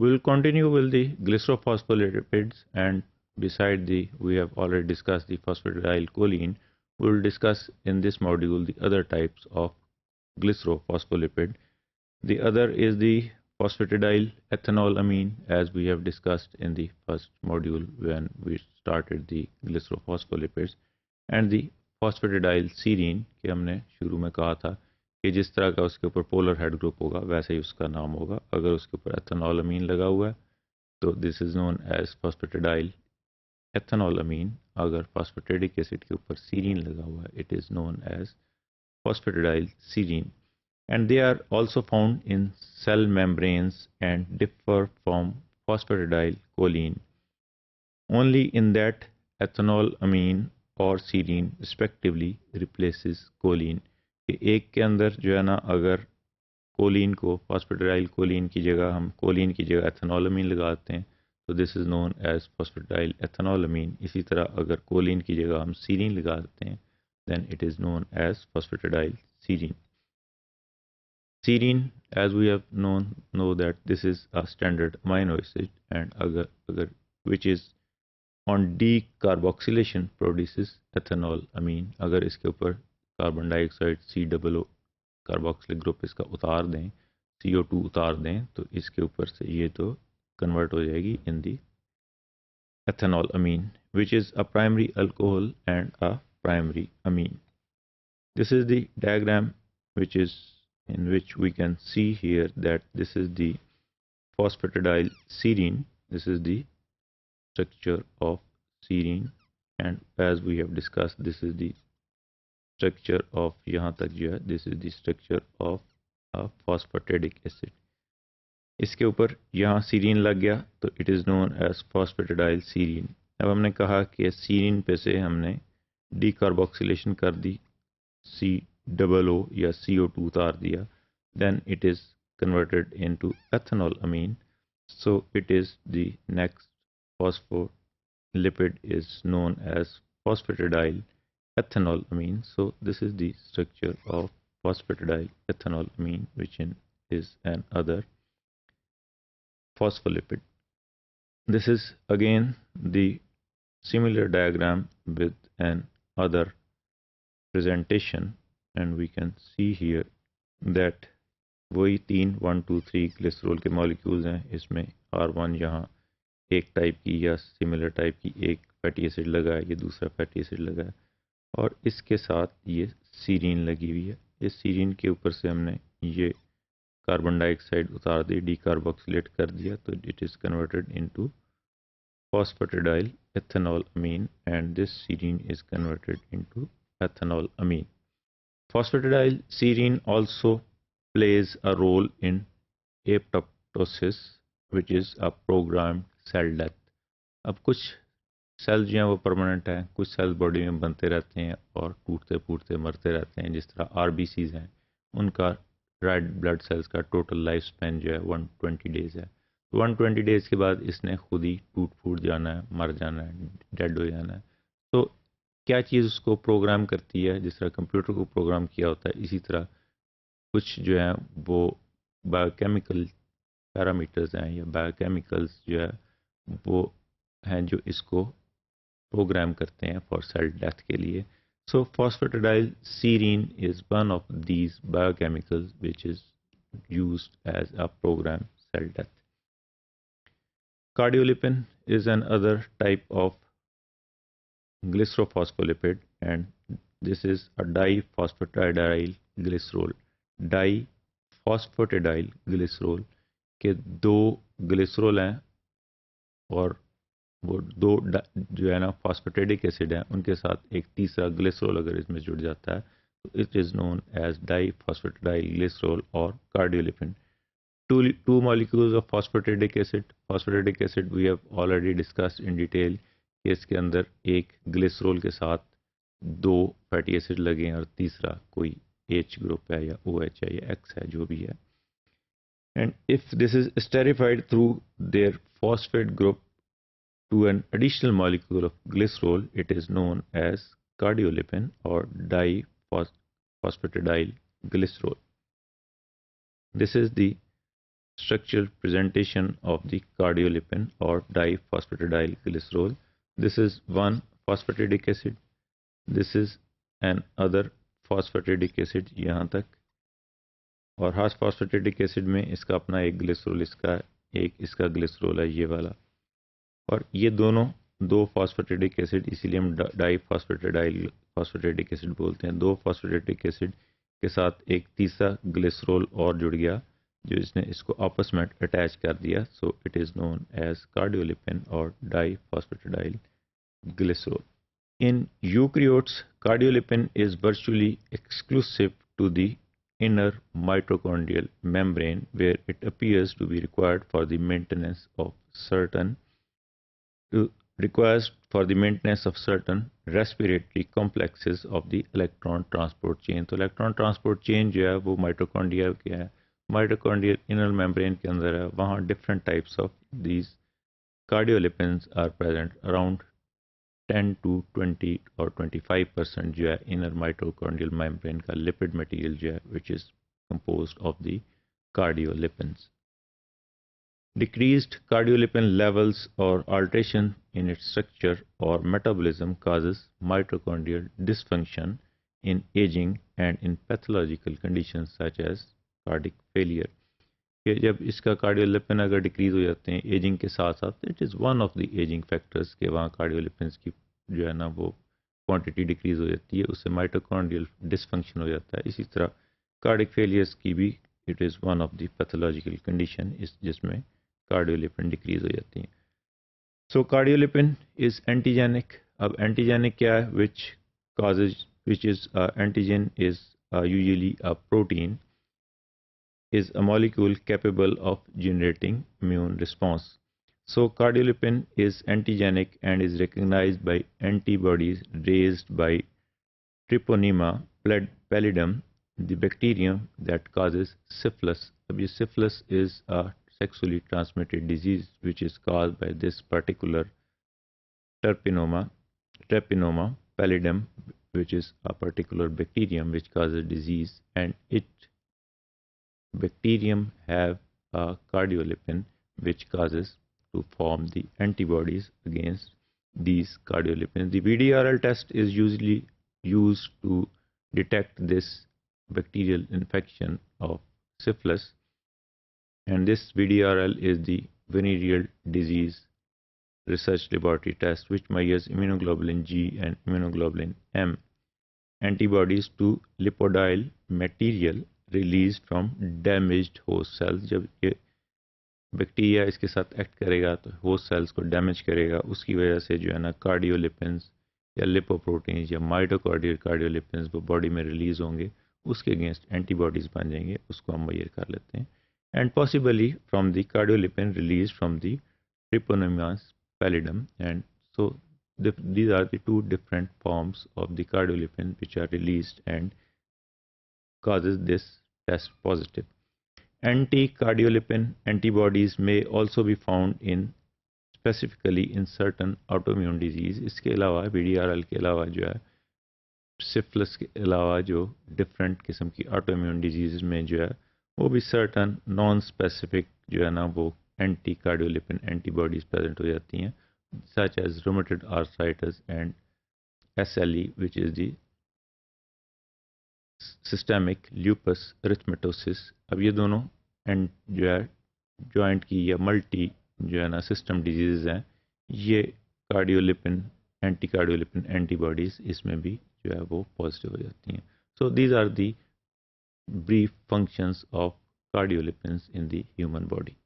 We will continue with the glycerophospholipids, and beside we have already discussed the phosphatidylcholine. We will discuss in this module the other types of glycerophospholipid. The other is the phosphatidylethanol as we have discussed in the first module when we started the glycerophospholipids, and the phosphatidylserine कि हमने शुरू में कहा था कि जिस तरह का उसके ऊपर पोलर हेड ग्रुप होगा वैसे ही उसका नाम होगा. अगर उसके ऊपर एथेनॉल अमीन लगा हुआ है तो this is known as phosphatidyl ethanol. अगर फॉस्फेटिडिक एसिड के ऊपर सीरीन लगा हुआ है it is known as phosphatidyl serine. And they are also found in cell membranes and differ from phosphatidylcholine only in that ethanolamine और serine respectively replaces choline. कि एक के अंदर जो है ना अगर कोलिन को फॉस्फेटिडाइलकोलिन की जगह हम कोलिन की जगह एथेनॉलमीन लगाते हैं तो this is known as phosphatidyl ethanolamine. इसी तरह अगर कोलिन की जगह हम सीरीन लगाते हैं then it is known as phosphatidyl serine. Serine, as we have know that this is a standard amino acid, and agar which is on decarboxylation produces ethanolamine. अगर इसके ऊपर carbon dioxide COO carboxylic group इसका उतार दें, CO2 उतार दें तो इसके ऊपर से ये तो कन्वर्ट हो जाएगी इन दी ethanolamine, which is a primary alcohol and a primary amine. This is the diagram which is in which we can see here that this is the phosphatidylserine. This is the structure of serine, and as we have discussed this is the structure of यहाँ तक जो है this is the structure of a phosphatidic acid. इसके ऊपर यहाँ serine लग गया तो it is known as phosphatidylserine. अब हमने कहा कि सीरीन पे से हमने डीकार्बोक्सिलेशन कर दी, COO या CO2 उतार दिया, then it is converted into ethanolamine. So it is the next phospholipid is known as phosphatidyl ethanolamine. So this is the structure of phosphatidyl ethanolamine, which is an other phospholipid. This is again the similar diagram with an other presentation, and we can see here that वही 3 1 2 3 glycerol के molecules हैं. इसमें R1 यहाँ एक type की या similar type की एक फैटी एसिड लगा है, ये दूसरा फैटी एसिड लगा है, और इसके साथ ये सीरीन लगी हुई है. इस सीरीन के ऊपर से हमने ये कार्बन डाइऑक्साइड उतार दी, डीकार्बोक्सिलेट कर दिया, तो it is converted into phosphatidyl ethanolamine, and this serine is converted into ethanolamine. Phosphatidylserine also plays a role in apoptosis, which is a programmed cell death. अब कुछ सेल जो हैं वो परमानेंट हैं, कुछ सेल्स बॉडी में बनते रहते हैं और टूटते फूटते मरते रहते हैं. जिस तरह RBCs हैं उनका रेड ब्लड सेल्स का टोटल लाइफ स्पैन जो है 120 डेज है. 120 डेज के बाद इसने खुद ही टूट फूट जाना है, मर जाना है, डेड हो जाना है. तो क्या चीज़ उसको प्रोग्राम करती है? जिस तरह कंप्यूटर को प्रोग्राम किया होता है इसी तरह कुछ जो है वो बायोकेमिकल पैरामीटर्स हैं या बायोकेमिकल्स जो है वो हैं जो इसको प्रोग्राम करते हैं फॉर सेल डेथ के लिए. सो phosphatidylserine is one of these biochemicals which is used as a program cell death. Cardiolipin is another type of glycerophospholipid, and this is a diphosphatidylglycerol. डाईफॉस्फेटिडाइल के दो ग्लिसरॉल हैं और वो दो जो है ना फॉस्फेटिडिक एसिड है, उनके साथ एक तीसरा ग्लिसरॉल अगर इसमें जुड़ जाता है तो इट इज़ नोन एज डाईफॉस्फेटिडाइलग्लिसरॉल और cardiolipin. Two molecules of phosphatidic acid. Phosphatidic acid we have already discussed in detail कि इसके अंदर एक ग्लिसरॉल के साथ दो फैटी एसिड लगे हैं और तीसरा कोई H ग्रुप है या OH है या X है, जो भी है. And if this is esterified through their phosphate group to an additional molecule of glycerol, it is known as cardiolipin or diphosphatidylglycerol. This is the structural presentation of the cardiolipin or diphosphatidylglycerol glycerol. This is one phosphatidic acid. This is another phosphatidic acid यहाँ तक, और हर phosphatidic acid में इसका अपना एक glycerol, इसका glycerol है ये वाला, और ये दोनों दो फॉस्फेटिडिक एसिड, इसीलिए हम डाइफॉस्फेटिडाइल फॉस्फेटिडिक एसिड बोलते हैं। दो फॉस्फेटिडिक एसिड के साथ एक तीसरा ग्लिसरॉल और जुड़ गया जो इसने इसको आपस में अटैच कर दिया, so it is known as cardiolipin और diphosphatidyl glycerol. In eukaryotes, cardiolipin is virtually exclusive to the inner mitochondrial membrane, where it appears to be required for the maintenance of certain respiratory complexes of the electron transport chain. तो electron transport chain जो है वो mitochondria के है, mitochondrial inner membrane के अंदर है, वहाँ different types of these cardiolipins are present, around 10 to 20 or 25% जो है inner mitochondrial membrane का lipid material जो है which is composed of the cardiolipins. Decreased cardiolipin levels or alteration in its structure or metabolism causes mitochondrial dysfunction in aging and in pathological conditions such as cardiac failure. कि जब इसका cardiolipin अगर decrease हो जाते हैं ageing के साथ साथ, it is one of the ageing factors के वहाँ कार्डियोलिपिन्स की जो है ना वो क्वांटिटी डिक्रीज हो जाती है, उससे माइटोकॉन्ड्रियल डिसफंक्शन हो जाता है। इसी तरह कार्डिक फेलियर्स की भी it is one of the pathological condition जिसमें कार्डियोलिपिन डिक्रीज हो जाती हैं। सो कार्डियोलिपिन इज़ एंटीजेनिक। अब एंटीजेनिक क्या है? Which is antigen is usually a protein is a molecule capable of generating immune response. So cardiolipin is antigenic and is recognized by antibodies raised by Treponema pallidum, the bacterium that causes syphilis. अब syphilis is a sexually transmitted disease which is caused by this particular Treponema pallidum, which is a particular bacterium which causes disease, and it bacterium have a cardiolipin which causes to form the antibodies against these cardiolipins. The VDRL test is usually used to detect this bacterial infection of syphilis, and this VDRL is the venereal disease research laboratory test which measures immunoglobulin G and immunoglobulin M antibodies to lipodyl material release from damaged host cells. जब ये bacteria इसके साथ act करेगा तो host cells को damage करेगा, उसकी वजह से जो है ना कार्डियोलिपिन्स या लिपोप्रोटीन्स या माइटोकॉर्डियल कार्डियोलिपिन्स वो बॉडी में रिलीज होंगे, उसके अगेंस्ट एंटीबॉडीज बन जाएंगे, उसको हम मेजर कर लेते हैं। And possibly from the cardiolipin release from the Treponema pallidum, and so these are the two different forms of the cardiolipin which are released and causes this test positive. Anti-cardiolipin antibodies may also be found in specifically in certain autoimmune disease. इसके अलावा VDRL के अलावा जो है syphilis के अलावा जो different किस्म की autoimmune diseases में जो है वो भी certain non-specific जो है ना वो एंटी कार्डियोलिपिन एंटीबॉडीज प्रेजेंट हो जाती हैं, such as rheumatoid arthritis and SLE which is the systemic lupus erythematosus. अब ये दोनों एंड जो है जॉइंट की या मल्टी जो है ना सिस्टम डिजीज़ हैं, ये कार्डियोलिपिन एंटी कार्डियोलिपिन एंटीबॉडीज़ इसमें भी जो है वो पॉजिटिव हो जाती हैं। So these are the brief functions of cardiolipins in the human body.